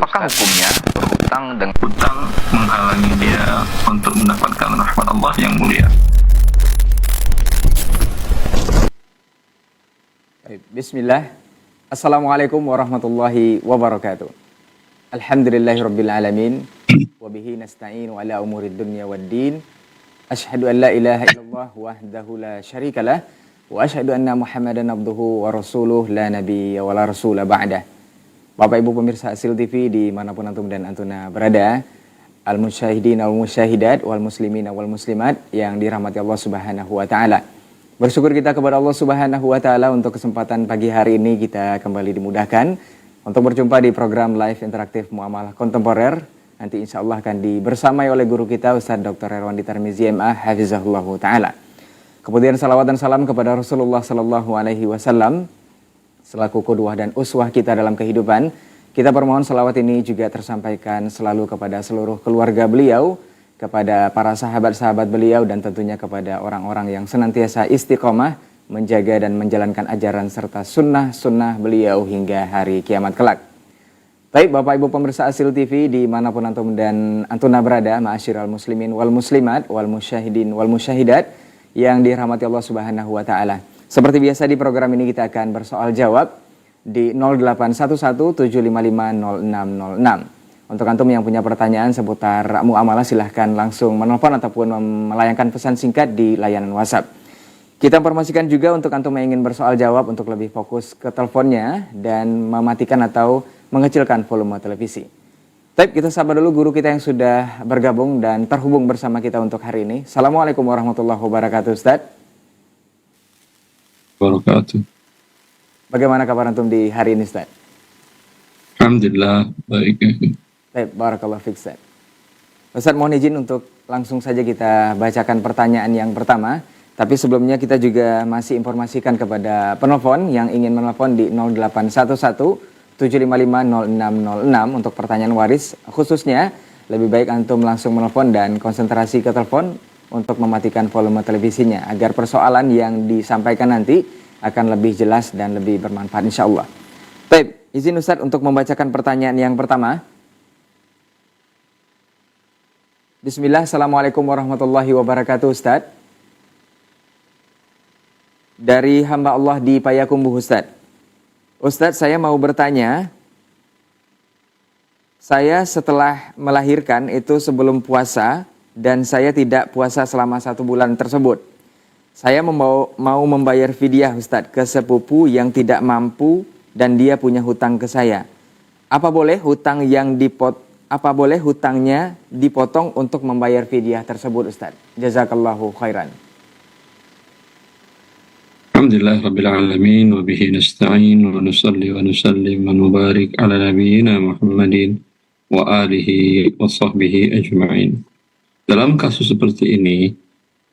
apakah hukumnya berhutang dengan hutang menghalangi dia untuk mendapatkan rahmat Allah yang mulia? Bismillah. Assalamualaikum warahmatullahi wabarakatuh. Alhamdulillahirabbil alamin wa bihi nasta'inu ala umurid dunya waddin. Asyhadu an la ilaha illallah wahdahu la syarikalah wa asyhadu anna Muhammadan abduhu wa rasuluh la nabiyya wa la rasula ba'dah. Bapak Ibu pemirsa Asil TV dimanapun antum dan antuna berada, al-musyahidin al-musyahidat wal muslimin wal muslimat yang dirahmati Allah Subhanahu wa taala. Bersyukur kita kepada Allah Subhanahu wa taala untuk kesempatan pagi hari ini kita kembali dimudahkan untuk berjumpa di program live interaktif Muamalah Kontemporer. Nanti insya Allah akan dibersamai oleh guru kita Ustaz Dr. Herwandi Tarmizi MA Hafizahullah Ta'ala. Kemudian salawat dan salam kepada Rasulullah Sallallahu Alaihi Wasallam selaku qudwah dan uswah kita dalam kehidupan. Kita bermohon salawat ini juga tersampaikan selalu kepada seluruh keluarga beliau, kepada para sahabat-sahabat beliau, dan tentunya kepada orang-orang yang senantiasa istiqomah menjaga dan menjalankan ajaran serta sunnah-sunnah beliau hingga hari kiamat kelak. Baik Bapak Ibu pemirsa Asil TV dimanapun antum dan antuna berada, ma'asyiral muslimin wal muslimat wal musyahidin wal musyahidat yang dirahmati Allah Subhanahu wa taala. Seperti biasa di program ini kita akan bersoal jawab di 0811-755-0606. Untuk antum yang punya pertanyaan seputar muamalah silahkan langsung menelpon ataupun melayangkan pesan singkat di layanan WhatsApp. Kita informasikan juga untuk antum yang ingin bersoal jawab untuk lebih fokus ke teleponnya dan mematikan atau mengecilkan volume televisi. Baik, kita sabar dulu guru kita yang sudah bergabung dan terhubung bersama kita untuk hari ini. Assalamualaikum warahmatullahi wabarakatuh, Ustaz. Wabarakatuh. Bagaimana kabar antum di hari ini, Ustaz? Alhamdulillah, baik. Baik, barakallahu fiik, Ustaz. Ustaz, mohon izin untuk langsung saja kita bacakan pertanyaan yang pertama. Tapi sebelumnya kita juga masih informasikan kepada penelpon yang ingin menelpon di 0811-755-0606 untuk pertanyaan waris. Khususnya, lebih baik antum langsung menelpon dan konsentrasi ke telepon untuk mematikan volume televisinya, agar persoalan yang disampaikan nanti akan lebih jelas dan lebih bermanfaat insya Allah. Baik, izin Ustadz untuk membacakan pertanyaan yang pertama. Bismillah, Assalamualaikum warahmatullahi wabarakatuh, Ustadz. Dari hamba Allah di Payakumbuh, Ustadz. Ustadz, saya mau bertanya, saya setelah melahirkan itu sebelum puasa dan saya tidak puasa selama 1 bulan tersebut. Saya mau membayar fidyah, Ustadz, ke sepupu yang tidak mampu dan dia punya hutang ke saya. Apa boleh hutangnya dipotong untuk membayar fidyah tersebut, Ustadz? Jazakallahu khairan. Alhamdulillah Rabbil Alamin wa bihi nasta'in wa nusalli wa nusallim wa nubarik ala nabiyyina Muhammadin wa alihi wa sahbihi ajma'in. Dalam kasus seperti ini,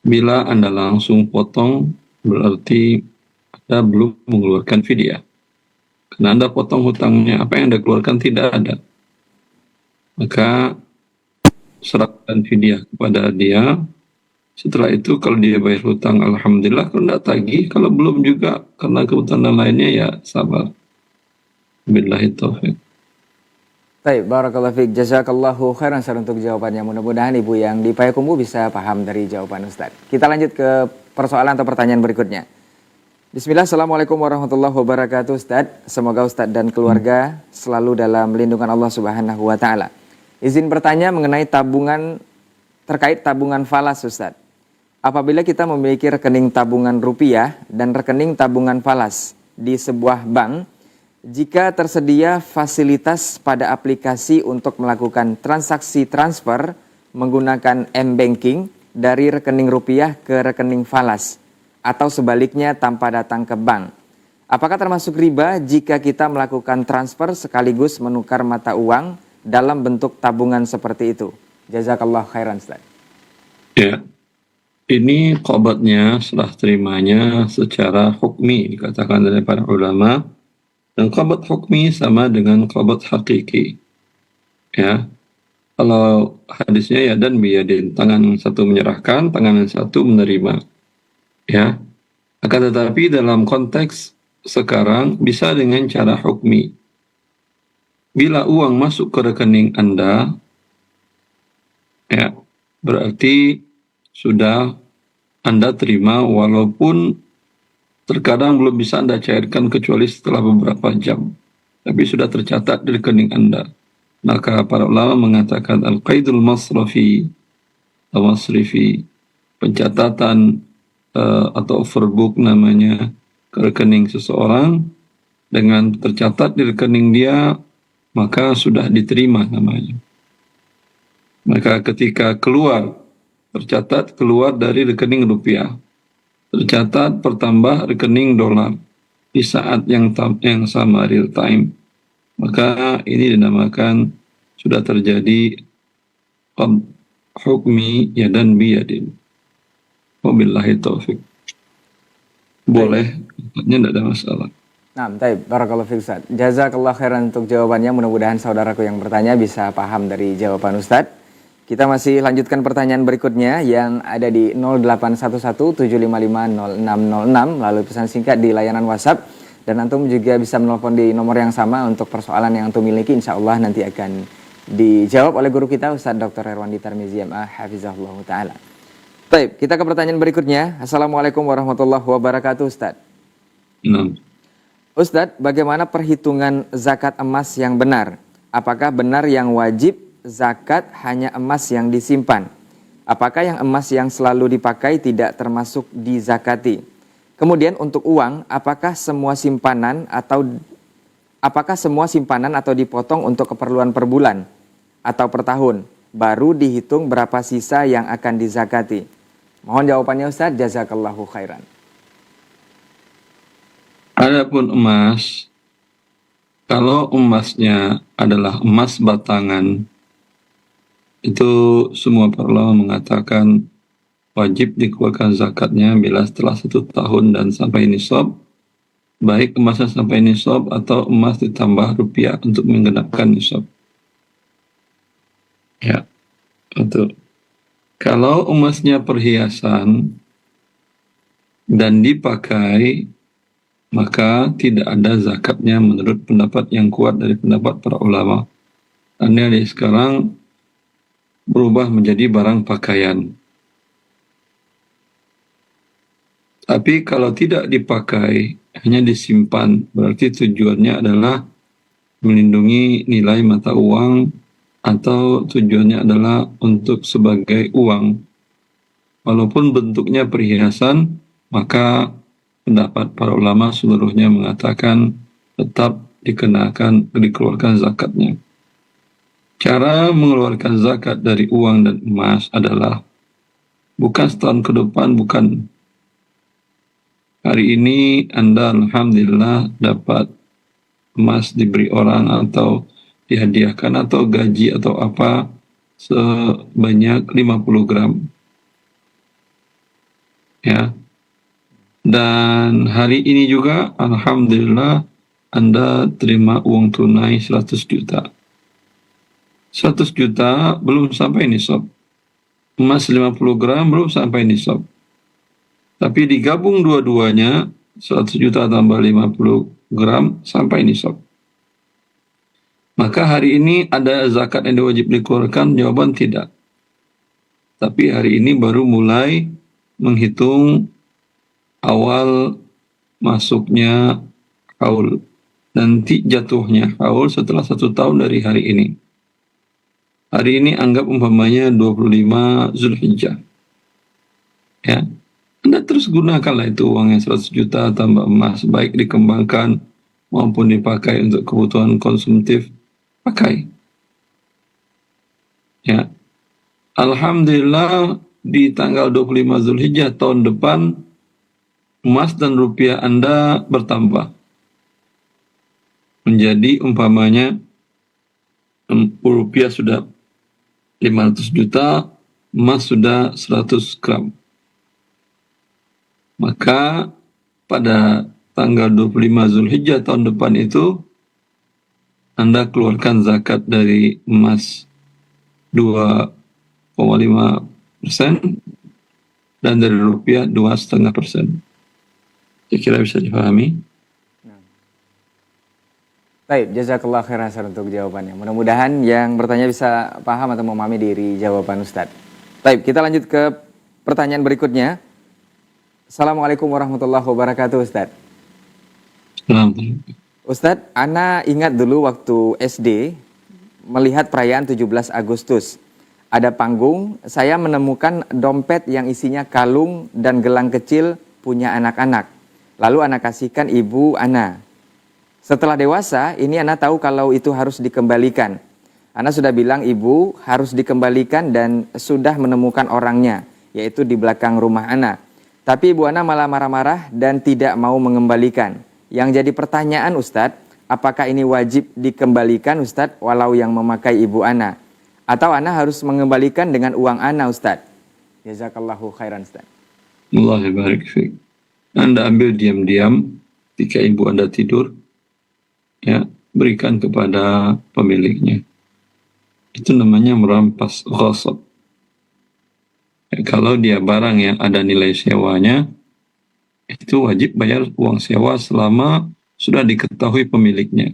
bila Anda langsung potong berarti Anda belum mengeluarkan fidyah. Karena Anda potong hutangnya, apa yang Anda keluarkan tidak ada. Maka serahkan fidyah kepada dia. Setelah itu kalau dia bayar hutang, alhamdulillah. Kalau tidak tagih, kalau belum juga karena kebutuhan lainnya, ya sabar. Billahi taufiq. Baik, barakallahu fiik. Jazakallahu khairan Ustaz untuk jawabannya. Mudah-mudahan Ibu yang di Payakumbuh bisa paham dari jawaban Ustaz. Kita lanjut ke persoalan atau pertanyaan berikutnya. Bismillah, Assalamualaikum warahmatullahi wabarakatuh, Ustaz. Semoga Ustaz dan keluarga selalu dalam lindungan Allah Subhanahu wa taala. Izin bertanya mengenai terkait tabungan falas, Ustaz. Apabila kita memiliki rekening tabungan rupiah dan rekening tabungan falas di sebuah bank, jika tersedia fasilitas pada aplikasi untuk melakukan transaksi transfer menggunakan m-banking dari rekening rupiah ke rekening falas, atau sebaliknya tanpa datang ke bank, apakah termasuk riba jika kita melakukan transfer sekaligus menukar mata uang dalam bentuk tabungan seperti itu? Jazakallah khairan, Ustaz. Ya. Ini qobatnya, setelah terimanya secara hukmi, dikatakan oleh para ulama. Dan qobat hukmi sama dengan qobat hakiki. Ya, kalau hadisnya ya dan biyadin, tangan satu menyerahkan, tangan satu menerima. Ya, akan tetapi dalam konteks sekarang bisa dengan cara hukmi. bila uang masuk ke rekening Anda, ya, berarti sudah Anda terima, walaupun terkadang belum bisa Anda cairkan kecuali setelah beberapa jam. Tapi sudah tercatat di rekening Anda. Maka para ulama mengatakan al-qaidul masrafi, pencatatan atau overbook namanya ke rekening seseorang, dengan tercatat di rekening dia, maka sudah diterima namanya. Maka ketika keluar, tercatat keluar dari rekening rupiah, tercatat pertambah rekening dolar di saat yang sama real time, maka ini dinamakan sudah terjadi hukmi yadan biyadin. Wabillahi taufik. Boleh, ini tidak ada masalah. Nah, baik, barakallahu fiik Ustaz. Jazakallah khairan untuk jawabannya. Mudah-mudahan saudaraku yang bertanya bisa paham dari jawaban Ustaz. Kita masih lanjutkan pertanyaan berikutnya yang ada di 0811-755-0606 lalu pesan singkat di layanan WhatsApp, dan antum juga bisa menelpon di nomor yang sama untuk persoalan yang antum miliki. Insya Allah nanti akan dijawab oleh guru kita Ustaz Dr. Herwandi Tarmizi MA Hafizahullah Ta'ala. Baik, kita ke pertanyaan berikutnya. Assalamualaikum warahmatullahi wabarakatuh Ustaz. Ustaz, bagaimana perhitungan zakat emas yang benar? Apakah benar yang wajib zakat hanya emas yang disimpan? Apakah yang emas yang selalu dipakai tidak termasuk dizakati? Kemudian untuk uang, apakah semua simpanan atau dipotong untuk keperluan per bulan atau per tahun? Baru dihitung berapa sisa yang akan dizakati. Mohon jawabannya Ustaz, jazakallahu khairan. Adapun emas, kalau emasnya adalah emas batangan, itu semua para ulama mengatakan wajib dikeluarkan zakatnya bila setelah 1 tahun dan sampai nisab, baik emasnya sampai nisab atau emas ditambah rupiah untuk menggenapkan nisab. Ya, betul. Kalau emasnya perhiasan dan dipakai, maka tidak ada zakatnya menurut pendapat yang kuat dari pendapat para ulama. Karena sekarang berubah menjadi barang pakaian. Tapi kalau tidak dipakai, hanya disimpan, berarti tujuannya adalah melindungi nilai mata uang atau tujuannya adalah untuk sebagai uang. Walaupun bentuknya perhiasan, maka pendapat para ulama seluruhnya mengatakan tetap dikeluarkan zakatnya. Cara mengeluarkan zakat dari uang dan emas adalah bukan setahun ke depan, bukan. Hari ini Anda alhamdulillah dapat emas diberi orang atau dihadiahkan atau gaji atau apa sebanyak 50 gram. Ya. Dan hari ini juga alhamdulillah Anda terima uang tunai 100 juta. 100 juta belum sampai nisab. Emas 50 gram belum sampai nisab. Tapi digabung dua-duanya, 100 juta tambah 50 gram sampai nisab. Maka hari ini ada zakat yang wajib dikeluarkan? Jawaban tidak. Tapi hari ini baru mulai menghitung awal masuknya haul. Nanti jatuhnya haul setelah 1 tahun dari hari ini. Hari ini anggap umpamanya 25 Zulhijjah. Ya. Anda terus gunakanlah itu uangnya 100 juta tambah emas, baik dikembangkan maupun dipakai untuk kebutuhan konsumtif, pakai. Ya. Alhamdulillah di tanggal 25 Zulhijjah tahun depan emas dan rupiah Anda bertambah. Menjadi umpamanya rupiah sudah 500 juta, emas sudah 100 gram. Maka pada tanggal 25 Zulhijjah tahun depan itu Anda keluarkan zakat dari emas 2,5% dan dari rupiah 2,5%. Kira-kira bisa dipahami? Baik, jazakallah khairan Ustaz untuk jawabannya. Mudah-mudahan yang bertanya bisa paham atau memahami dari jawaban Ustaz. Baik, kita lanjut ke pertanyaan berikutnya. Assalamualaikum warahmatullahi wabarakatuh Ustaz. Selamat. Ustadz, Ana ingat dulu waktu SD melihat perayaan 17 Agustus. Ada panggung, saya menemukan dompet yang isinya kalung dan gelang kecil punya anak-anak. Lalu Ana kasihkan ibu Ana. Setelah dewasa, ini Ana tahu kalau itu harus dikembalikan. Ana sudah bilang ibu harus dikembalikan dan sudah menemukan orangnya, yaitu di belakang rumah Ana. Tapi ibu Ana malah marah-marah dan tidak mau mengembalikan. Yang jadi pertanyaan Ustadz, apakah ini wajib dikembalikan Ustadz walau yang memakai ibu Ana? Atau Ana harus mengembalikan dengan uang Ana Ustadz? Jazakallahu khairan Ustadz. Allah barik fiik. Anda ambil diam-diam ketika ibu Anda tidur, ya, berikan kepada pemiliknya. Itu namanya merampas ghasab. Ya, kalau dia barang yang ada nilai sewanya, itu wajib bayar uang sewa selama sudah diketahui pemiliknya.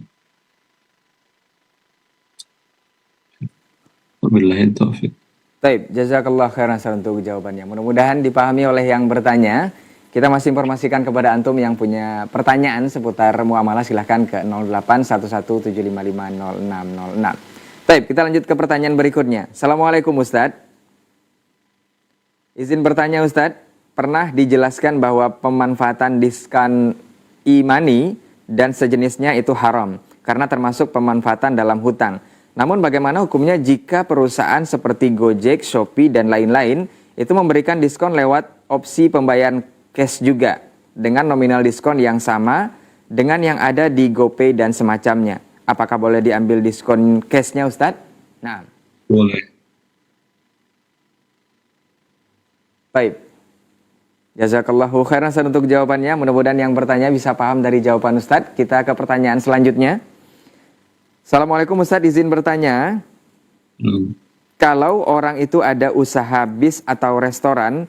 Wabillahi taufiq. Baik, jazakallah khairan untuk jawabannya. Mudah-mudahan dipahami oleh yang bertanya. Kita masih informasikan kepada antum yang punya pertanyaan seputar muamalah, silahkan ke 081175500606. Baik, kita lanjut ke pertanyaan berikutnya. Assalamualaikum Ustadz. Izin bertanya Ustadz, pernah dijelaskan bahwa pemanfaatan diskon e-money dan sejenisnya itu haram karena termasuk pemanfaatan dalam hutang. Namun bagaimana hukumnya jika perusahaan seperti Gojek, Shopee, dan lain-lain itu memberikan diskon lewat opsi pembayaran cash juga dengan nominal diskon yang sama dengan yang ada di GoPay dan semacamnya. Apakah boleh diambil diskon cashnya Ustadz? Nah. Boleh. Baik. Jazakallahu khairan untuk jawabannya. Mudah-mudahan yang bertanya bisa paham dari jawaban Ustadz. Kita ke pertanyaan selanjutnya. Assalamualaikum Ustadz, izin bertanya. Kalau orang itu ada usaha bis atau restoran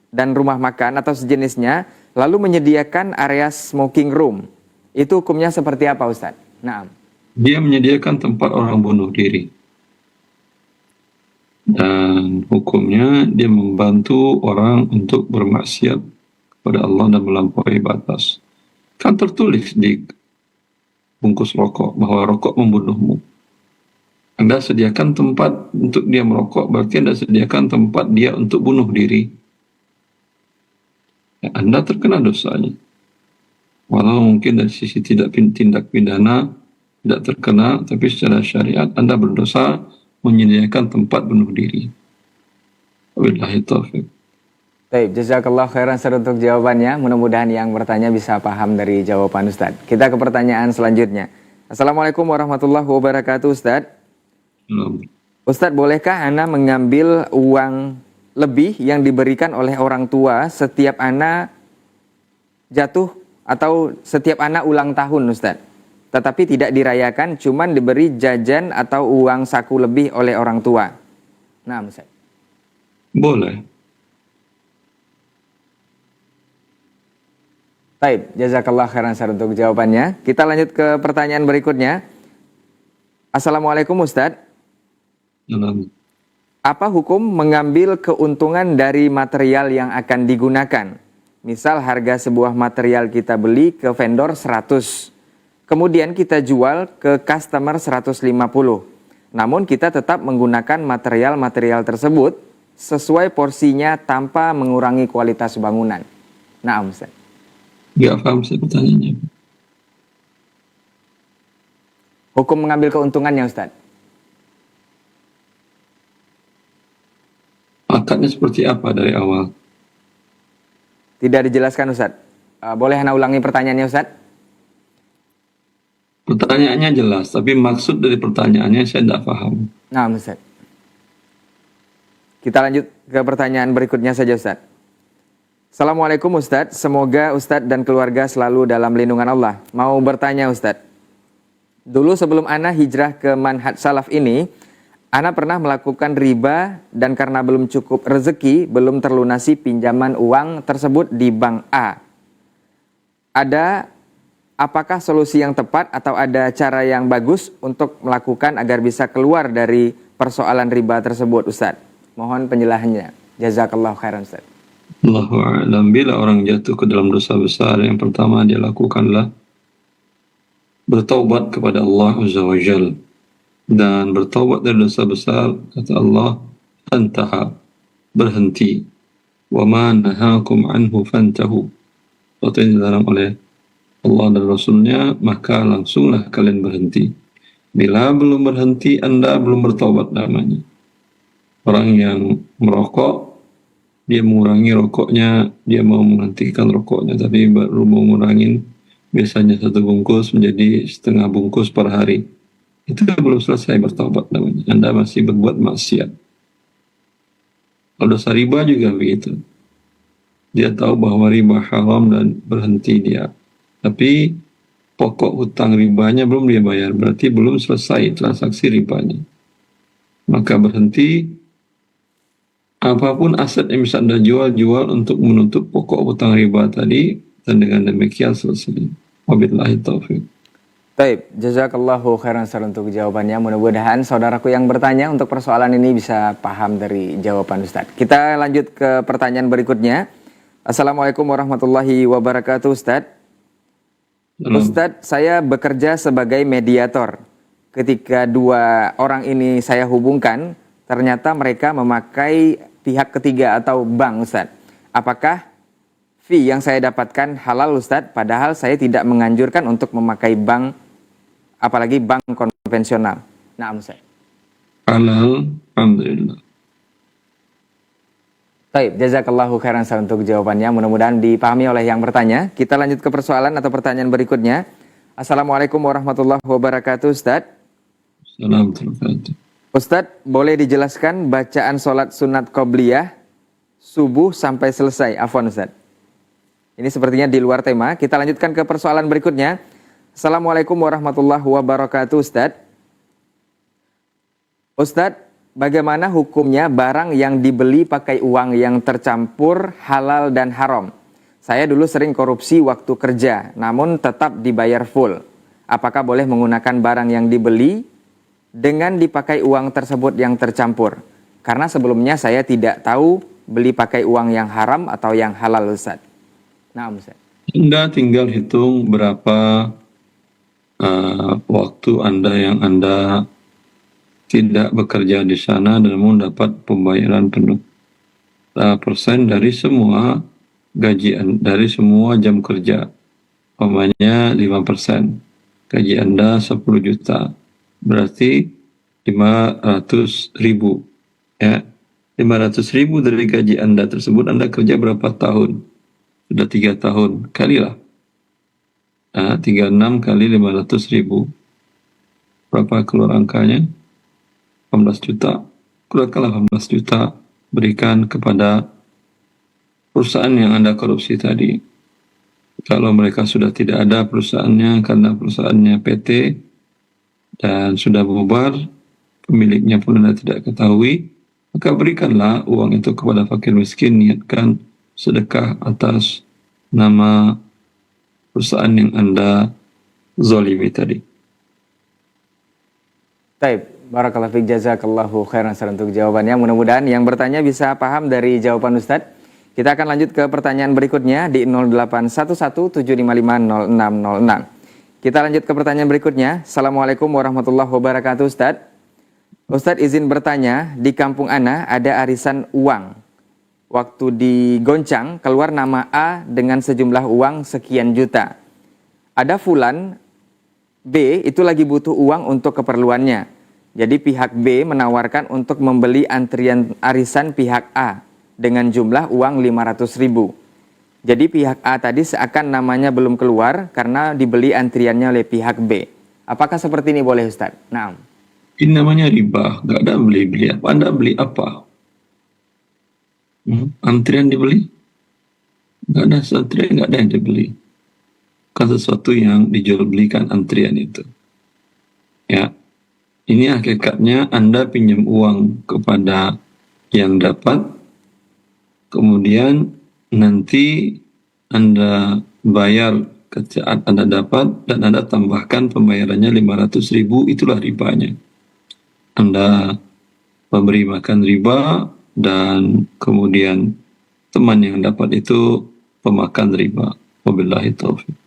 dan rumah makan atau sejenisnya, lalu menyediakan area smoking room, itu hukumnya seperti apa Ustadz? Nah. Dia menyediakan tempat orang bunuh diri. Dan hukumnya dia membantu orang untuk bermaksiat kepada Allah dan melampaui batas. Kan tertulis di bungkus rokok bahwa rokok membunuhmu. Anda sediakan tempat untuk dia merokok, berarti Anda sediakan tempat dia untuk bunuh diri. Ya, Anda terkena dosanya. Walau mungkin dari sisi tindak pidana tidak terkena, tapi secara syariat Anda berdosa menyediakan tempat bunuh diri. Wabillahi taufiq. Baik, jazakallah khairan untuk jawabannya. Mudah-mudahan yang bertanya bisa paham dari jawaban Ustadz. Kita ke pertanyaan selanjutnya. Assalamualaikum warahmatullahi wabarakatuh Ustadz. Ustadz, bolehkah Ana mengambil uang lebih yang diberikan oleh orang tua setiap Ana jatuh atau setiap Ana ulang tahun Ustadz? Tetapi tidak dirayakan, cuman diberi jajan atau uang saku lebih oleh orang tua. Nah, Ustadz. Boleh. Baik, jazakallah khairan untuk jawabannya. Kita lanjut ke pertanyaan berikutnya. Assalamualaikum Ustadz. Apa hukum mengambil keuntungan dari material yang akan digunakan? Misal harga sebuah material kita beli ke vendor 100, kemudian kita jual ke customer 150. Namun kita tetap menggunakan material-material tersebut sesuai porsinya tanpa mengurangi kualitas bangunan. Nah, Ustaz. Nggak paham saya pertanyaannya. Hukum mengambil keuntungannya Ustaz. Akadnya seperti apa dari awal? Tidak dijelaskan Ustaz. Boleh Anda ulangi pertanyaannya Ustaz? Pertanyaannya jelas, tapi maksud dari pertanyaannya saya tidak paham. Nah, Ustaz. Kita lanjut ke pertanyaan berikutnya saja Ustaz. Assalamualaikum Ustaz, semoga Ustaz dan keluarga selalu dalam lindungan Allah. Mau bertanya Ustaz. Dulu sebelum Ana hijrah ke manhaj salaf ini, Ana pernah melakukan riba dan karena belum cukup rezeki, belum terlunasi pinjaman uang tersebut di bank A. Ada apakah solusi yang tepat atau ada cara yang bagus untuk melakukan agar bisa keluar dari persoalan riba tersebut, Ustadz? Mohon penjelasannya. Jazakallahu khairan, Ustadz. Allahu a'lam. Bila orang jatuh ke dalam dosa besar, yang pertama dia lakukanlah bertaubat kepada Allah Azza wa Jal. Dan bertaubat dari dosa besar, kata Allah, fantaha, berhenti. Wa ma nahakum anhu fantahu. Sesuatu yang dilarang oleh Allah dan Rasulnya, maka langsunglah kalian berhenti. Bila belum berhenti, Anda belum bertaubat namanya. Orang yang merokok, dia mengurangi rokoknya, dia mau menghentikan rokoknya, tapi baru mau ngurangin biasanya 1 bungkus menjadi setengah bungkus per hari. Itu belum selesai bertaubat namanya. Anda masih berbuat maksiat. Kalau dosa riba juga begitu. Dia tahu bahwa riba haram dan berhenti dia. Tapi pokok hutang ribanya belum dia bayar. Berarti belum selesai transaksi ribanya. Maka berhenti. Apapun aset yang bisa Anda jual untuk menutup pokok hutang riba tadi. Dan dengan demikian selesai. Wabillahi taufiq. Baik, jazakallahu khairan Ustaz untuk jawabannya. Mudah-mudahan saudaraku yang bertanya untuk persoalan ini bisa paham dari jawaban Ustaz. Kita lanjut ke pertanyaan berikutnya. Assalamualaikum warahmatullahi wabarakatuh, Ustaz. Ustaz, saya bekerja sebagai mediator. Ketika 2 orang ini saya hubungkan, ternyata mereka memakai pihak ketiga atau bank, Ustaz. Apakah fee yang saya dapatkan halal, Ustaz? Padahal saya tidak menganjurkan untuk memakai bank, apalagi bank konvensional. Naam, Ustaz. Halal, alhamdulillah. Baik, jazakallahu khairan untuk jawabannya. Mudah-mudahan dipahami oleh yang bertanya. Kita lanjut ke persoalan atau pertanyaan berikutnya. Assalamualaikum warahmatullahi wabarakatuh, Ustaz. Assalamualaikum. Ustaz, boleh dijelaskan bacaan sholat sunat qobliyah subuh sampai selesai? Afwan, Ustaz. Ini sepertinya di luar tema. Kita lanjutkan ke persoalan berikutnya. Assalamualaikum warahmatullahi wabarakatuh, Ustaz. Ustaz, bagaimana hukumnya barang yang dibeli pakai uang yang tercampur halal dan haram? Saya dulu sering korupsi waktu kerja, namun tetap dibayar full. Apakah boleh menggunakan barang yang dibeli dengan dipakai uang tersebut yang tercampur? Karena sebelumnya saya tidak tahu beli pakai uang yang haram atau yang halal, Ustaz. Nah, Ustaz. Anda tinggal hitung berapa waktu Anda tidak bekerja di sana dan mendapat pembayaran penuh. Persen dari semua gaji, dari semua jam kerja. Umpamanya 5%. Gaji Anda 10 juta. Berarti 500.000. Ya. 500.000 dari gaji Anda tersebut, Anda kerja berapa tahun? Sudah 3 tahun. Kalilah. 36 kali 500.000. Berapa keluar angkanya? 18 juta. Keluarkanlah 18 juta. Berikan kepada perusahaan yang Anda korupsi tadi. Kalau mereka sudah tidak ada perusahaannya karena perusahaannya PT dan sudah bubar, pemiliknya pun Anda tidak ketahui, maka berikanlah uang itu kepada fakir miskin, niatkan sedekah atas nama perusahaan yang Anda zalimi tadi. Baik, barakallahu fiik, jazakallahu khairan untuk jawabannya. Mudah-mudahan yang bertanya bisa paham dari jawaban Ustadz. Kita akan lanjut ke pertanyaan berikutnya di 0811755606. Kita lanjut ke pertanyaan berikutnya. Assalamualaikum warahmatullahi wabarakatuh, Ustadz. Ustadz izin bertanya, di kampung Ana ada arisan uang. Waktu digoncang, keluar nama A dengan sejumlah uang sekian juta. Ada fulan B itu lagi butuh uang untuk keperluannya. Jadi pihak B menawarkan untuk membeli antrian arisan pihak A dengan jumlah uang 500.000. Jadi pihak A tadi seakan namanya belum keluar karena dibeli antriannya oleh pihak B. Apakah seperti ini boleh, Ustaz? Nah. Ini namanya riba, nggak ada beli-beli apa. Anda beli apa? Antrian dibeli? Nggak ada antrian, nggak ada yang dibeli. Bukan sesuatu yang dijual belikan antrian itu. Ya, ini hakikatnya Anda pinjam uang kepada yang dapat, kemudian nanti Anda bayar saat Anda dapat dan Anda tambahkan pembayarannya 500.000, itulah ribanya. Anda memberi makan riba dan kemudian teman yang dapat itu pemakan riba. Wabillahi taufiq.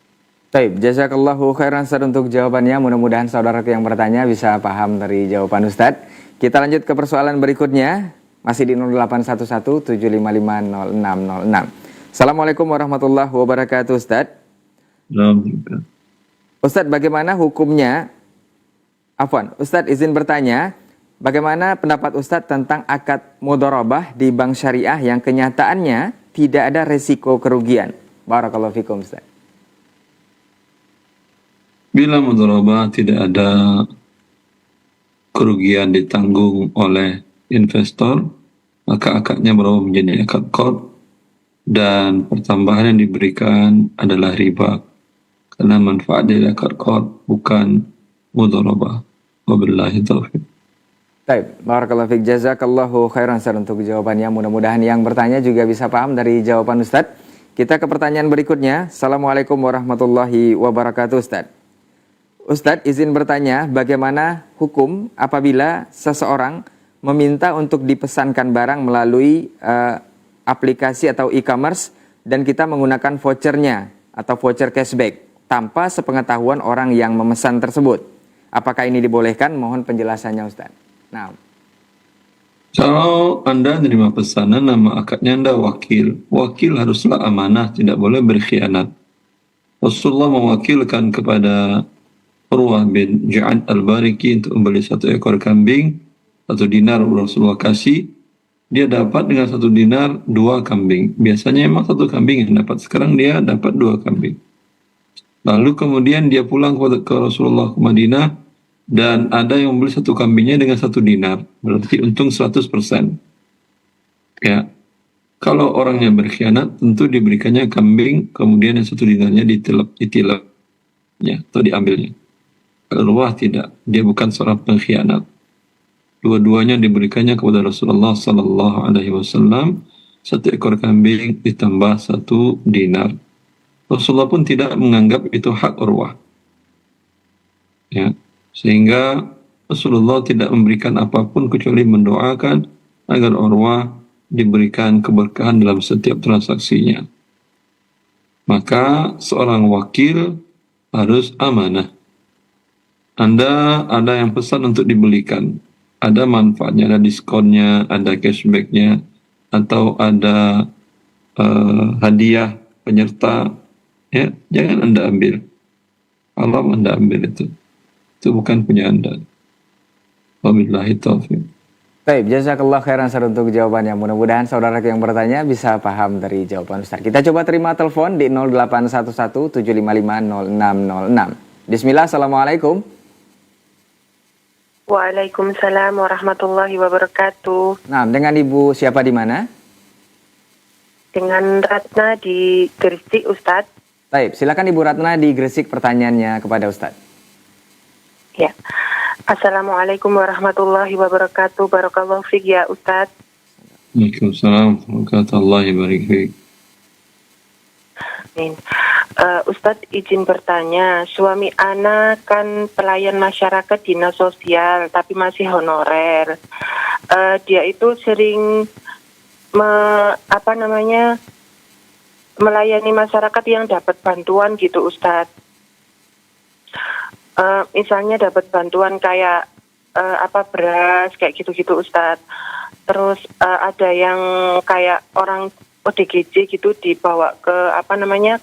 Baik, jazakallahu khairan Ustaz untuk jawabannya. Mudah-mudahan saudara yang bertanya bisa paham dari jawaban Ustadz. Kita lanjut ke persoalan berikutnya. Masih di 0811-755-0606. Assalamualaikum warahmatullahi wabarakatuh Ustadz. Ustadz, bagaimana hukumnya? Ustadz izin bertanya, bagaimana pendapat Ustadz tentang akad mudharabah di bank syariah yang kenyataannya tidak ada resiko kerugian? Barakallahu fikum Ustadz. Bila mudharabah tidak ada kerugian ditanggung oleh investor, maka akadnya berubah menjadi akad qard dan pertambahan yang diberikan adalah riba. Karena manfaat dari akad qard bukan mudharabah. Wabillahi taufiq. Baik, barakallahu fiik, jazakallahu khairan Ustaz untuk jawabannya. Mudah-mudahan yang bertanya juga bisa paham dari jawaban Ustadz. Kita ke pertanyaan berikutnya. Assalamualaikum warahmatullahi wabarakatuh Ustadz. Ustadz izin bertanya, bagaimana hukum apabila seseorang meminta untuk dipesankan barang melalui aplikasi atau e-commerce dan kita menggunakan vouchernya atau voucher cashback tanpa sepengetahuan orang yang memesan tersebut? Apakah ini dibolehkan? Mohon penjelasannya Ustadz. Nah, kalau Anda menerima pesanan, nama akadnya Anda wakil. Wakil haruslah amanah, tidak boleh berkhianat. Rasulullah mewakilkan kepada Urwah bin Ja'ad al-Bariki untuk membeli 1 ekor kambing, 1 dinar Rasulullah kasih. Dia dapat dengan 1 dinar 2 kambing. Biasanya emang 1 kambing yang dapat, sekarang dia dapat 2 kambing. Lalu kemudian dia pulang ke Rasulullah ke Madinah, dan ada yang membeli 1 kambingnya dengan 1 dinar, berarti untung 100%. Ya, kalau orangnya berkhianat, tentu diberikannya kambing, kemudian yang 1 dinarnya ditilapnya atau diambilnya. Urwah tidak, dia bukan seorang pengkhianat. Dua-duanya diberikannya kepada Rasulullah sallallahu alaihi wasallam, 1 ekor kambing ditambah 1 dinar. Rasulullah pun tidak menganggap itu hak Urwah. Ya, sehingga Rasulullah tidak memberikan apapun kecuali mendoakan agar Urwah diberikan keberkahan dalam setiap transaksinya. Maka seorang wakil harus amanah. Anda ada yang pesan untuk dibelikan, ada manfaatnya, ada diskonnya, ada cashbacknya, atau ada hadiah penyerta, ya jangan Anda ambil. Allah Anda ambil itu bukan punya Anda. Wabillahi taufiq. baik, jazakallah khairan Ustaz untuk jawabannya. Mudah-mudahan saudara yang bertanya bisa paham dari jawaban Ustaz. Kita coba terima telepon di 0811-755-0606. Bismillah, assalamualaikum. Waalaikumsalam warahmatullahi wabarakatuh. Nah, dengan Ibu siapa di mana? Dengan Ratna di Gresik, Ustadz. Baik, silakan Ibu Ratna di Gresik pertanyaannya kepada Ustadz. Ya. Assalamualaikum warahmatullahi wabarakatuh. Barakallahu fiik ya Ustadz. Waalaikumsalam warahmatullahi wabarakatuh. Ustadz izin bertanya, suami ana kan pelayan masyarakat dinas sosial tapi masih honorer. Dia itu sering melayani masyarakat yang dapat bantuan gitu Ustadz. Misalnya dapat bantuan kayak beras kayak gitu-gitu Ustadz. Terus ada yang kayak orang ODGJ gitu dibawa ke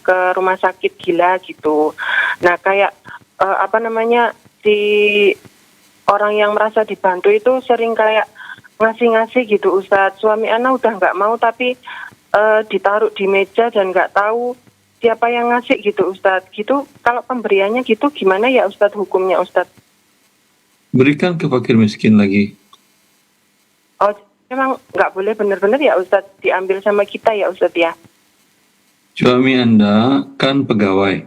ke rumah sakit gila gitu. Nah kayak si orang yang merasa dibantu itu sering kayak ngasih-ngasih gitu Ustadz. Suami anak udah nggak mau tapi ditaruh di meja dan nggak tahu siapa yang ngasih gitu Ustadz. Gitu kalau pemberiannya gitu gimana ya Ustadz hukumnya Ustadz? Berikan ke fakir miskin lagi. Oh, memang nggak boleh benar-benar ya Ustadz diambil sama kita ya Ustadz ya? Suami Anda kan pegawai.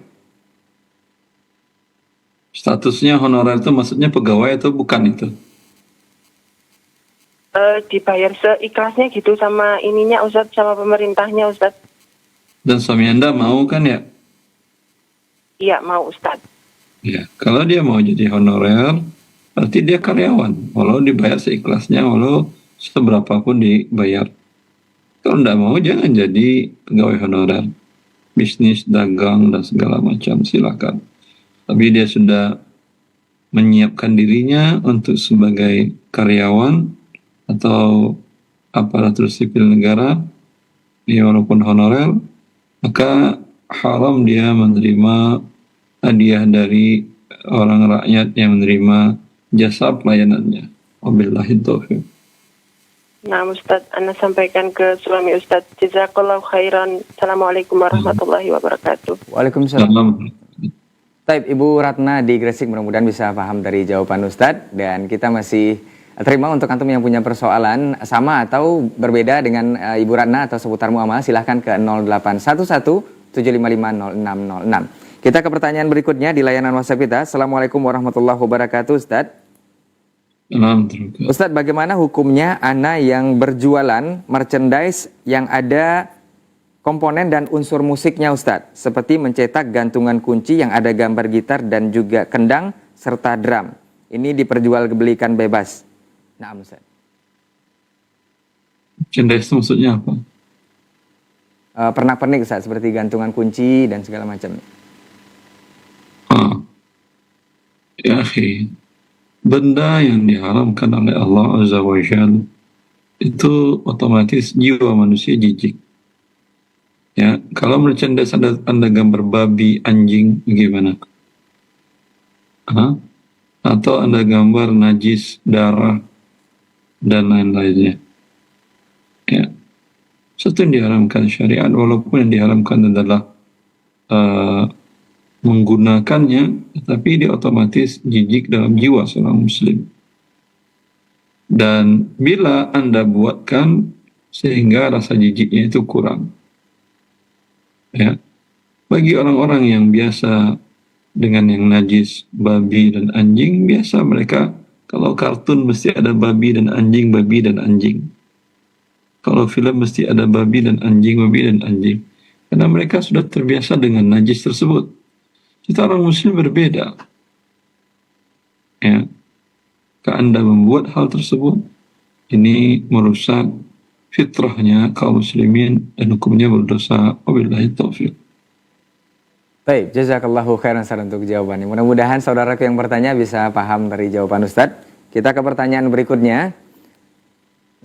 Statusnya honorer itu maksudnya pegawai atau bukan itu? Dibayar seikhlasnya gitu sama ininya Ustadz, sama pemerintahnya Ustadz. Dan suami Anda mau kan ya? Iya, mau Ustadz. Ya, kalau dia mau jadi honorer, berarti dia karyawan. Walau dibayar seikhlasnya, walau seberapa pun dibayar. Kalau tidak mau, jangan jadi pegawai honorer. Bisnis, dagang, dan segala macam, silakan. Tapi dia sudah menyiapkan dirinya untuk sebagai karyawan atau aparatur sipil negara, ya walaupun honorer, maka haram dia menerima hadiah dari orang rakyat yang menerima jasa pelayanannya. Wabillahi taufiq. Nah, Ustadz, Anda sampaikan ke suami Ustadz. Jazakallahu khairan. Assalamualaikum warahmatullahi wabarakatuh. Waalaikumsalam. Salam. Taib, Ibu Ratna di Gresik mudah-mudahan bisa paham dari jawaban Ustadz. Dan kita masih terima untuk antum yang punya persoalan sama atau berbeda dengan Ibu Ratna atau seputar muamalah, silahkan ke 0811 755 0606. Kita ke pertanyaan berikutnya di layanan WhatsApp kita. Assalamualaikum warahmatullahi wabarakatuh, Ustadz. Ustadz, bagaimana hukumnya ana yang berjualan merchandise yang ada komponen dan unsur musiknya, Ustadz? Seperti mencetak gantungan kunci yang ada gambar gitar dan juga kendang serta drum. Ini diperjualbelikan bebas. Nah, Ustadz. Merchandise maksudnya apa? Pernak-pernik, Ustadz, seperti gantungan kunci dan segala macam. Ya, akhi. Benda yang diharamkan oleh Allah Azza wa Jalla itu otomatis jiwa manusia jijik. Ya, kalau merchandise anda gambar babi, anjing, gimana? Atau anda gambar najis, darah, dan lain-lainnya. Ya, sesuatu yang diharamkan syariat, walaupun yang diharamkan adalah menggunakannya, tapi dia otomatis jijik dalam jiwa seorang muslim. Dan bila anda buatkan sehingga rasa jijiknya itu kurang, ya, bagi orang-orang yang biasa dengan yang najis, babi dan anjing, biasa mereka kalau kartun mesti ada babi dan anjing, babi dan anjing. Kalau film mesti ada babi dan anjing, babi dan anjing. Karena mereka sudah terbiasa dengan najis tersebut. Kita orang muslim berbeda. Ya. Kalau Anda membuat hal tersebut, ini merusak fitrahnya kaum muslimin dan hukumnya berdosa. Wabillahi taufiq. Baik, jazakallahu khairan Ustaz untuk jawabannya. Mudah-mudahan saudaraku yang bertanya bisa paham dari jawaban Ustadz. Kita ke pertanyaan berikutnya.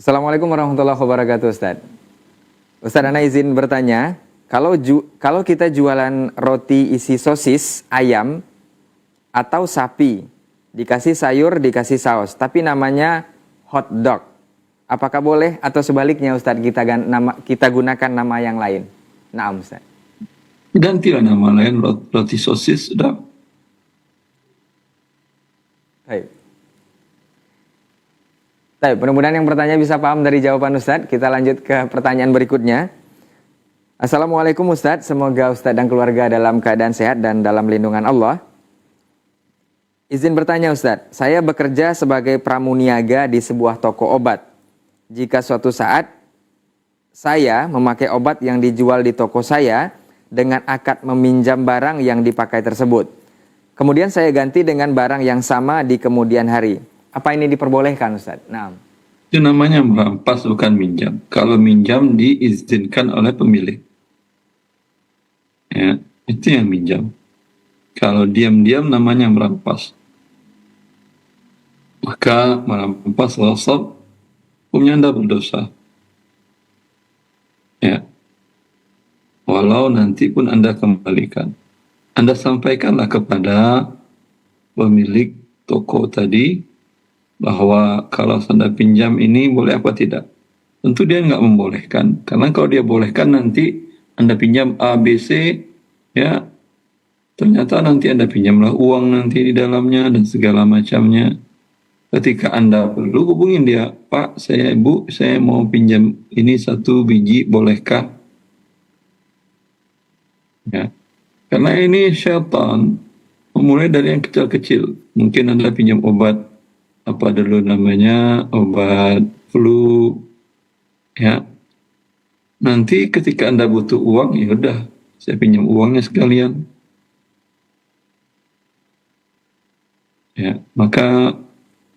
Assalamualaikum warahmatullahi wabarakatuh, Ustadz. Ustadz, ana izin bertanya. Kalau kita jualan roti isi sosis, ayam, atau sapi, dikasih sayur, dikasih saus, tapi namanya hot dog, apakah boleh atau sebaliknya Ustadz kita gunakan nama yang lain? Naam, Ustadz. Gantilah nama lain, roti sosis, sudah. Baik, mudah-mudahan yang bertanya bisa paham dari jawaban Ustadz. Kita lanjut ke pertanyaan berikutnya. Assalamualaikum Ustadz, semoga Ustadz dan keluarga dalam keadaan sehat dan dalam lindungan Allah. Izin bertanya Ustadz, saya bekerja sebagai pramuniaga di sebuah toko obat. Jika suatu saat saya memakai obat yang dijual di toko saya dengan akad meminjam barang yang dipakai tersebut, kemudian saya ganti dengan barang yang sama di kemudian hari, apa ini diperbolehkan Ustadz? Nah, itu namanya merampas, bukan minjam. Kalau minjam diizinkan oleh pemilik. Ya, itu yang minjam. Kalau diam-diam namanya merampas. Maka merampas ghasab, hukumnya Anda berdosa. Ya. Walau nanti pun Anda kembalikan. Anda sampaikanlah kepada pemilik toko tadi bahwa kalau Anda pinjam ini boleh apa tidak. Tentu dia nggak membolehkan. Karena kalau dia bolehkan nanti Anda pinjam A, B, C, ya, ternyata nanti Anda pinjamlah uang nanti di dalamnya dan segala macamnya. Ketika Anda perlu, hubungin dia, Pak, Bu, saya mau pinjam ini 1 biji, bolehkah? Ya, karena ini syaitan memulai dari yang kecil-kecil. Mungkin Anda pinjam obat, apa dulu namanya, obat flu, ya. Nanti ketika Anda butuh uang, ya udah, saya pinjam uangnya sekalian. Ya, maka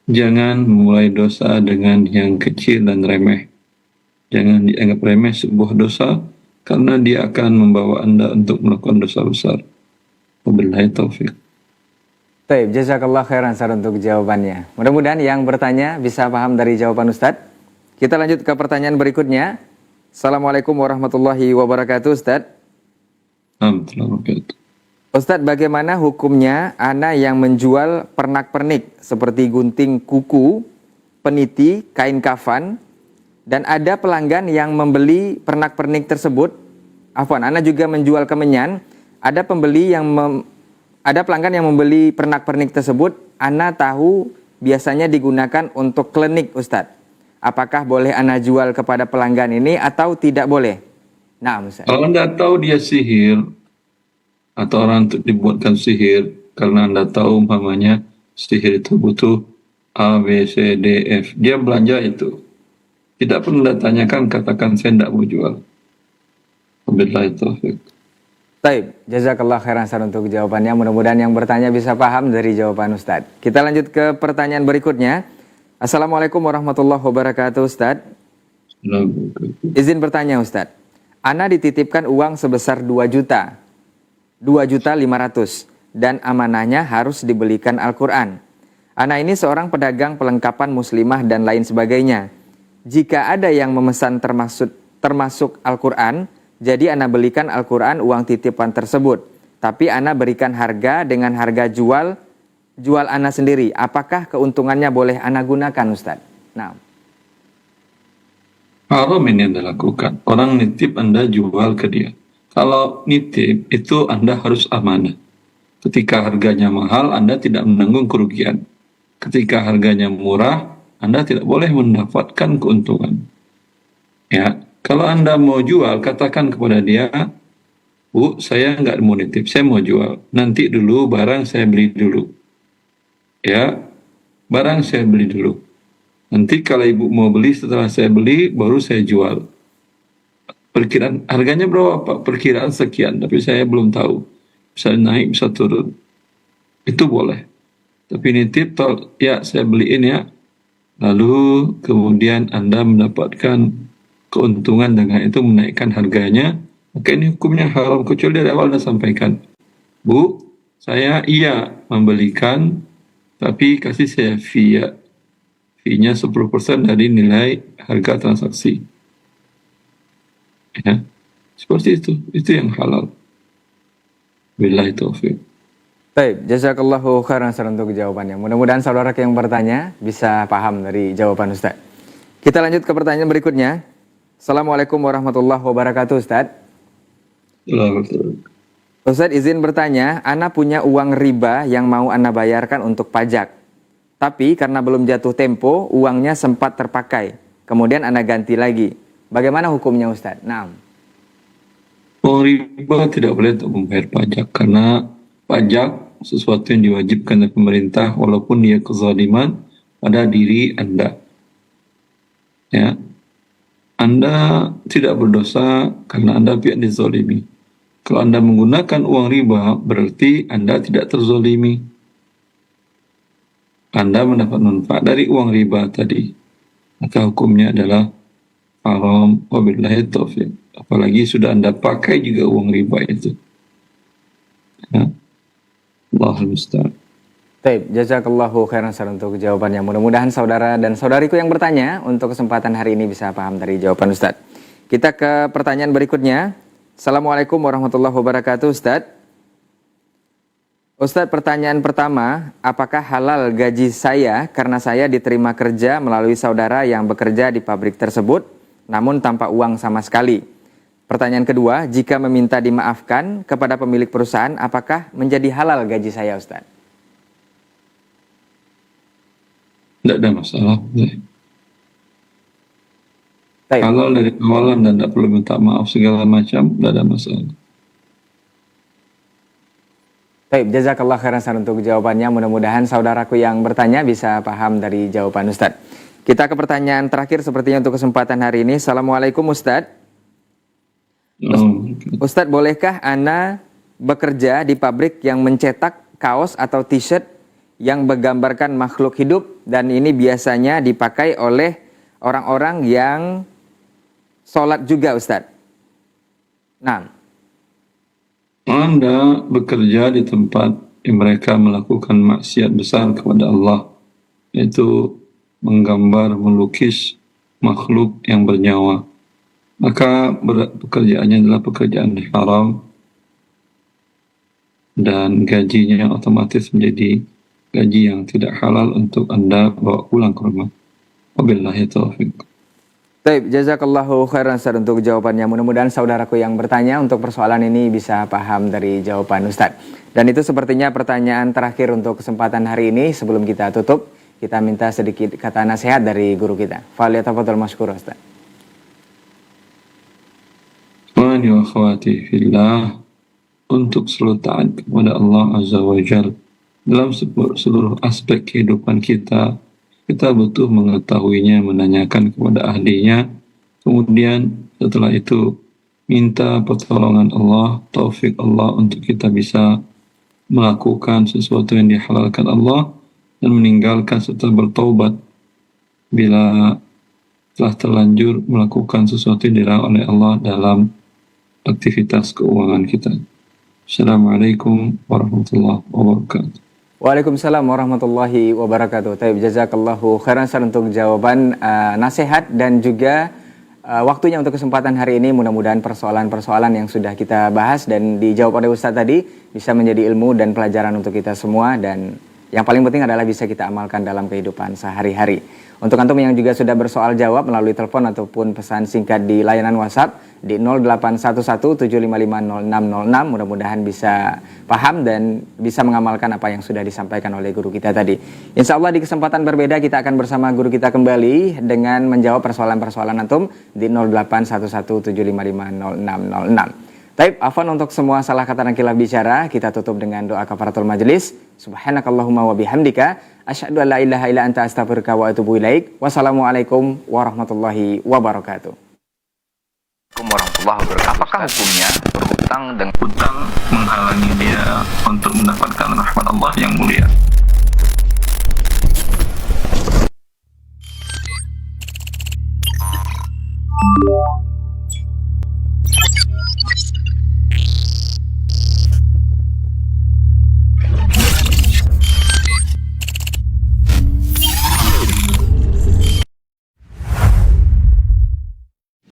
jangan mulai dosa dengan yang kecil dan remeh. Jangan dianggap remeh sebuah dosa karena dia akan membawa Anda untuk melakukan dosa besar. Wabillahi taufik. Baik, jazakallah khairan Ustaz untuk jawabannya. Mudah-mudahan yang bertanya bisa paham dari jawaban Ustadz. Kita lanjut ke pertanyaan berikutnya. Assalamualaikum warahmatullahi wabarakatuh Ustadz. Alhamdulillah. Ustadz, bagaimana hukumnya ana yang menjual pernak-pernik seperti gunting kuku, peniti, kain kafan, dan ada pelanggan yang membeli pernak-pernik tersebut? Afwan, ana juga menjual kemenyan, ada ada pelanggan yang membeli pernak-pernik tersebut, ana tahu biasanya digunakan untuk klinik Ustadz. Apakah boleh ana jual kepada pelanggan ini atau tidak boleh? Nah, Ustadz. Kalau Anda tahu dia sihir atau orang untuk dibuatkan sihir, karena Anda tahu umpamanya sihir itu butuh A, B, C, D, F. Dia belanja itu. Tidak perlu Anda tanyakan, katakan saya tidak mau jual. Wabillahi taufik. Baik, jazakallah khairan Ustaz untuk jawabannya. Mudah-mudahan yang bertanya bisa paham dari jawaban Ustaz. Kita lanjut ke pertanyaan berikutnya. Assalamualaikum warahmatullahi wabarakatuh Ustaz. Izin bertanya Ustaz. Ana dititipkan uang sebesar 2 juta. 2.500.000 dan amanahnya harus dibelikan Al-Quran. Ana ini seorang pedagang pelengkapan muslimah dan lain sebagainya. Jika ada yang memesan termasuk Al-Quran, jadi ana belikan Al-Quran uang titipan tersebut. Tapi ana berikan harga dengan harga jual ana sendiri. Apakah keuntungannya boleh ana gunakan Ustaz? Nah. Haram ini Anda lakukan. Orang nitip Anda jual ke dia. Kalau nitip itu Anda harus amanah. Ketika harganya mahal, Anda tidak menanggung kerugian. Ketika harganya murah, Anda tidak boleh mendapatkan keuntungan. Ya. Kalau Anda mau jual, katakan kepada dia, Bu, saya nggak mau nitip, saya mau jual. Nanti dulu barang saya beli dulu. Ya, barang saya beli dulu. Nanti kalau ibu mau beli, setelah saya beli, baru saya jual. Perkiraan harganya berapa Pak? Perkiraan sekian, tapi saya belum tahu. Bisa naik, bisa turun. Itu boleh. Tapi nitip, ya saya beliin ya. Lalu kemudian Anda mendapatkan keuntungan dengan itu menaikkan harganya, maka ini hukumnya haram. Kecuali dari awal Anda sampaikan, Bu, saya iya membelikan, tapi kasih saya fee ya. Fee-nya 10% dari nilai harga transaksi. Ya, seperti itu yang halal. Billahi taufiq. Baik, jazakallahu khairan Ustaz untuk jawabannya. Mudah-mudahan saudara yang bertanya bisa paham dari jawaban Ustaz. Kita lanjut ke pertanyaan berikutnya. Assalamualaikum warahmatullahi wabarakatuh Ustaz. Ustaz izin bertanya, ana punya uang riba yang mau ana bayarkan untuk pajak. Tapi karena belum jatuh tempo, uangnya sempat terpakai. Kemudian ana ganti lagi. Bagaimana hukumnya Ustaz? Nah. Uang riba tidak boleh untuk membayar pajak, karena pajak sesuatu yang diwajibkan oleh pemerintah walaupun dia kezaliman pada diri Anda. Ya. Anda tidak berdosa karena Anda pihak dizalimi. Kalau Anda menggunakan uang riba, berarti Anda tidak terzalimi. Anda mendapat manfaat dari uang riba tadi. Maka hukumnya adalah haram. Wabillahi taufiq. Apalagi sudah Anda pakai juga uang riba itu. Ya. Allahul musta'an. Baik, jazakallahu khairan Ustaz untuk jawabannya. Mudah-mudahan saudara dan saudariku yang bertanya untuk kesempatan hari ini bisa paham dari jawaban Ustaz. Kita ke pertanyaan berikutnya. Assalamualaikum warahmatullahi wabarakatuh Ustaz. Ustaz, pertanyaan pertama, apakah halal gaji saya karena saya diterima kerja melalui saudara yang bekerja di pabrik tersebut, namun tanpa uang sama sekali? Pertanyaan kedua, jika meminta dimaafkan kepada pemilik perusahaan, apakah menjadi halal gaji saya Ustaz? Tidak ada masalah. Baik. Kalau dari awal Anda tidak perlu minta maaf segala macam, tidak ada masalah. Baik, jazakallah khairan Ustaz untuk jawabannya. Mudah-mudahan saudaraku yang bertanya bisa paham dari jawaban Ustaz. Kita ke pertanyaan terakhir sepertinya untuk kesempatan hari ini. Assalamualaikum Ustaz. Ustaz, bolehkah ana bekerja di pabrik yang mencetak kaos atau t-shirt yang menggambarkan makhluk hidup, dan ini biasanya dipakai oleh orang-orang yang sholat juga, Ustadz. Nah, Anda bekerja di tempat yang mereka melakukan maksiat besar kepada Allah, yaitu menggambar, melukis makhluk yang bernyawa, maka pekerjaannya adalah pekerjaan haram dan gajinya otomatis menjadi gaji yang tidak halal untuk Anda bawa pulang ke rumah. Wabillahi taufiq. baik, jazakallahu khairan Ustadz untuk jawabannya. Mudah-mudahan saudaraku yang bertanya untuk persoalan ini bisa paham dari jawaban Ustadz. Dan itu sepertinya pertanyaan terakhir untuk kesempatan hari ini. Sebelum kita tutup, kita minta sedikit kata nasihat dari guru kita. Falyatafadhal mashkur, Ustadz. Ikhwani wa akhwati fillah, untuk selalu taat kepada Allah Azza wa Jal dalam seluruh aspek kehidupan kita. Kita butuh mengetahuinya, menanyakan kepada ahlinya, kemudian setelah itu minta pertolongan Allah, taufik Allah untuk kita bisa melakukan sesuatu yang dihalalkan Allah dan meninggalkan serta bertaubat bila telah terlanjur melakukan sesuatu yang dilarang oleh Allah dalam aktivitas keuangan kita. Assalamualaikum warahmatullahi wabarakatuh. Waalaikumsalam warahmatullahi wabarakatuh. Taib, jazakallahu khairan Ustadz untuk jawaban nasihat dan juga waktunya untuk kesempatan hari ini. Mudah-mudahan persoalan-persoalan yang sudah kita bahas dan dijawab oleh Ustadz tadi bisa menjadi ilmu dan pelajaran untuk kita semua, dan yang paling penting adalah bisa kita amalkan dalam kehidupan sehari-hari. Untuk antum yang juga sudah bersoal jawab melalui telepon ataupun pesan singkat di layanan WhatsApp di 081175500606, mudah-mudahan bisa paham dan bisa mengamalkan apa yang sudah disampaikan oleh guru kita tadi. Insya Allah di kesempatan berbeda kita akan bersama guru kita kembali dengan menjawab persoalan-persoalan antum di 081175500606. Baik, afwan untuk semua salah kata dan kilaf bicara. Kita tutup dengan doa kafaratul majelis. Subhanakallahumma wa bihamdika asyhadu an la ilaha illa anta astaghfiruka wa atubu ilaik. Wassalamualaikum warahmatullahi wabarakatuh. Warahmatullahi wabarakatuh. Apakah hukumnya berhutang dengan hutang menghalangi dia untuk mendapatkan rahmat Allah yang mulia?